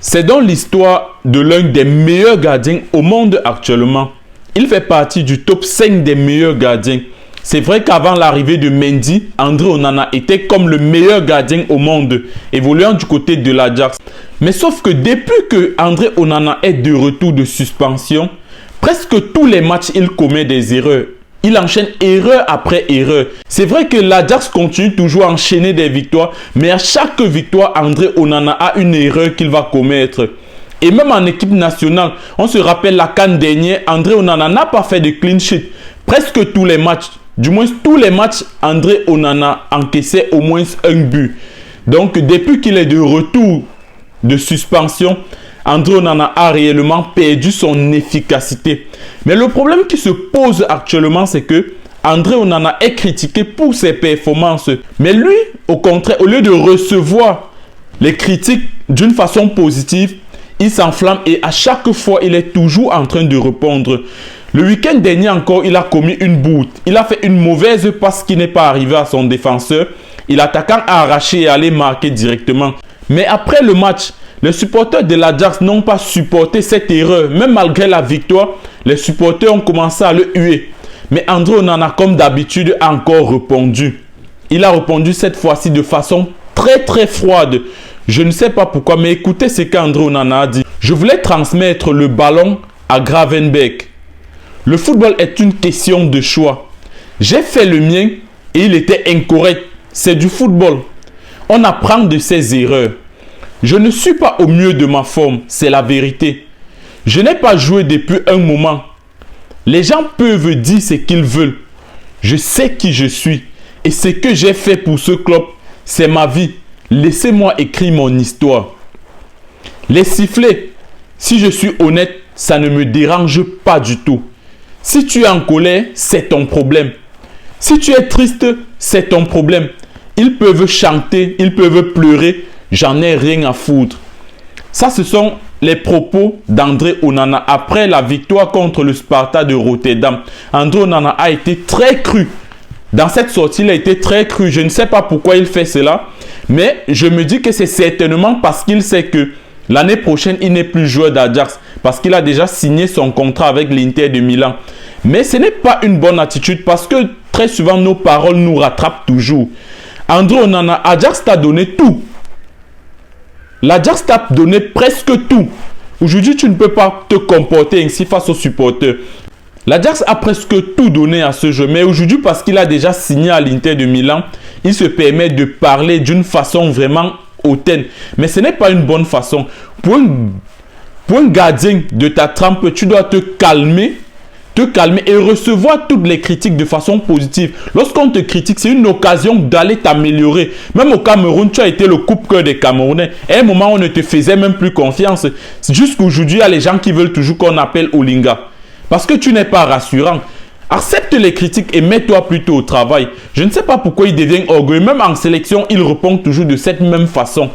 C'est dans l'histoire de l'un des meilleurs gardiens au monde actuellement. Il fait partie du top 5 des meilleurs gardiens. C'est vrai qu'avant l'arrivée de Mendy, André Onana était comme le meilleur gardien au monde, évoluant du côté de l'Ajax. Mais sauf que depuis que André Onana est de retour de suspension, presque tous les matchs il commet des erreurs. Il enchaîne erreur après erreur. C'est vrai que l'Ajax continue toujours à enchaîner des victoires, mais à chaque victoire, André Onana a une erreur qu'il va commettre. Et même en équipe nationale, on se rappelle la CAN dernière, André Onana n'a pas fait de clean sheet. Presque tous les matchs, du moins tous les matchs, André Onana encaissait au moins un but. Donc depuis qu'il est de retour de suspension, André Onana a réellement perdu son efficacité. Mais le problème qui se pose actuellement, c'est que André Onana est critiqué pour ses performances. Mais lui, au contraire, au lieu de recevoir les critiques d'une façon positive, il s'enflamme et à chaque fois, il est toujours en train de répondre. Le week-end dernier encore, il a commis une bourde. Il a fait une mauvaise passe qui n'est pas arrivée à son défenseur. Et l'attaquant a arraché et allé marquer directement. Mais après le match, les supporters de l'Ajax n'ont pas supporté cette erreur. Même malgré la victoire, les supporters ont commencé à le huer. Mais André Onana, comme d'habitude, a encore répondu. Il a répondu cette fois-ci de façon très froide. Je ne sais pas pourquoi, mais écoutez ce qu'André Onana a dit. Je voulais transmettre le ballon à Gravenberch. Le football est une question de choix. J'ai fait le mien et il était incorrect. C'est du football. On apprend de ses erreurs. Je ne suis pas au mieux de ma forme, c'est la vérité. Je n'ai pas joué depuis un moment. Les gens peuvent dire ce qu'ils veulent. Je sais qui je suis. Et ce que j'ai fait pour ce club, c'est ma vie. Laissez-moi écrire mon histoire. Les sifflets, si je suis honnête, ça ne me dérange pas du tout. Si tu es en colère, c'est ton problème. Si tu es triste, c'est ton problème. Ils peuvent chanter, ils peuvent pleurer. J'en ai rien à foutre. Ça, ce sont les propos d'André Onana après la victoire contre le Sparta de Rotterdam. André Onana a été très cru. Dans cette sortie, il a été très cru. Je ne sais pas pourquoi il fait cela. Mais je me dis que c'est certainement parce qu'il sait que l'année prochaine, il n'est plus joueur d'Ajax. Parce qu'il a déjà signé son contrat avec l'Inter de Milan. Mais ce n'est pas une bonne attitude parce que très souvent, nos paroles nous rattrapent toujours. André Onana, Ajax t'a donné tout. L'Ajax t'a donné presque tout. Aujourd'hui, tu ne peux pas te comporter ainsi face aux supporters. L'Ajax a presque tout donné à ce jeu. Mais aujourd'hui, parce qu'il a déjà signé à l'Inter de Milan, il se permet de parler d'une façon vraiment hautaine. Mais ce n'est pas une bonne façon. Pour un gardien de ta trempe, tu dois te calmer et recevoir toutes les critiques de façon positive. Lorsqu'on te critique, c'est une occasion d'aller t'améliorer. Même au Cameroun, tu as été le coupe-cœur des Camerounais. À un moment, on ne te faisait même plus confiance. Jusqu'aujourd'hui, il y a les gens qui veulent toujours qu'on appelle Olinga. Parce que tu n'es pas rassurant. Accepte les critiques et mets-toi plutôt au travail. Je ne sais pas pourquoi il devient orgueilleux. Même en sélection, il répond toujours de cette même façon.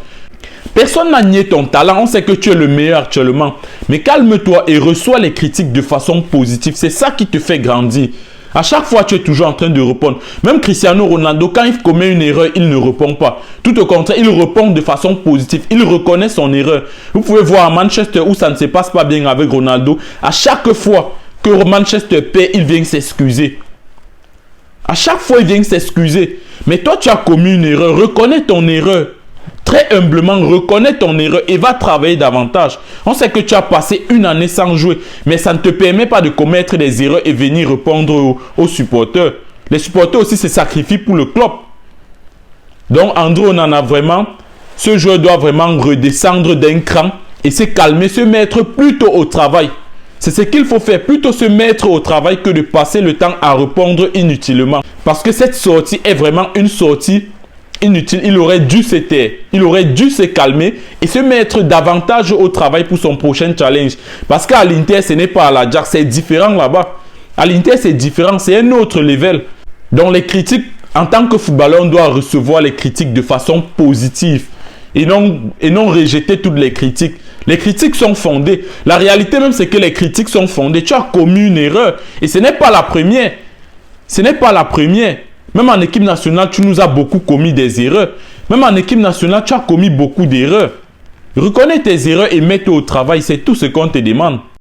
Personne n'a nié ton talent, on sait que tu es le meilleur actuellement. Mais calme-toi et reçois les critiques de façon positive. C'est ça qui te fait grandir. À chaque fois, tu es toujours en train de répondre. Même Cristiano Ronaldo, quand il commet une erreur, il ne répond pas. Tout au contraire, il répond de façon positive. Il reconnaît son erreur. Vous pouvez voir à Manchester où ça ne se passe pas bien avec Ronaldo. À chaque fois que Manchester perd, il vient s'excuser. À chaque fois, il vient s'excuser. Mais toi, tu as commis une erreur. Reconnais ton erreur. Très humblement, reconnais ton erreur et va travailler davantage. On sait que tu as passé une année sans jouer, mais ça ne te permet pas de commettre des erreurs et venir répondre aux supporters. Les supporters aussi se sacrifient pour le club. Donc, André Onana, vraiment, ce joueur doit vraiment redescendre d'un cran et se calmer, se mettre plutôt au travail. C'est ce qu'il faut faire, plutôt se mettre au travail que de passer le temps à répondre inutilement. Parce que cette sortie est vraiment une sortie inutile. Il aurait dû se taire, il aurait dû se calmer et se mettre davantage au travail pour son prochain challenge. Parce qu'à l'Inter, ce n'est pas à l'Ajax, c'est différent là-bas. À l'Inter, c'est différent, c'est un autre level. Donc les critiques, en tant que footballeur, on doit recevoir les critiques de façon positive et non rejeter toutes les critiques. Les critiques sont fondées. La réalité même, c'est que les critiques sont fondées. Tu as commis une erreur et ce n'est pas la première. Ce n'est pas la première. Même en équipe nationale, tu nous as beaucoup commis des erreurs. Même en équipe nationale, tu as commis beaucoup d'erreurs. Reconnais tes erreurs et mets-toi au travail, c'est tout ce qu'on te demande.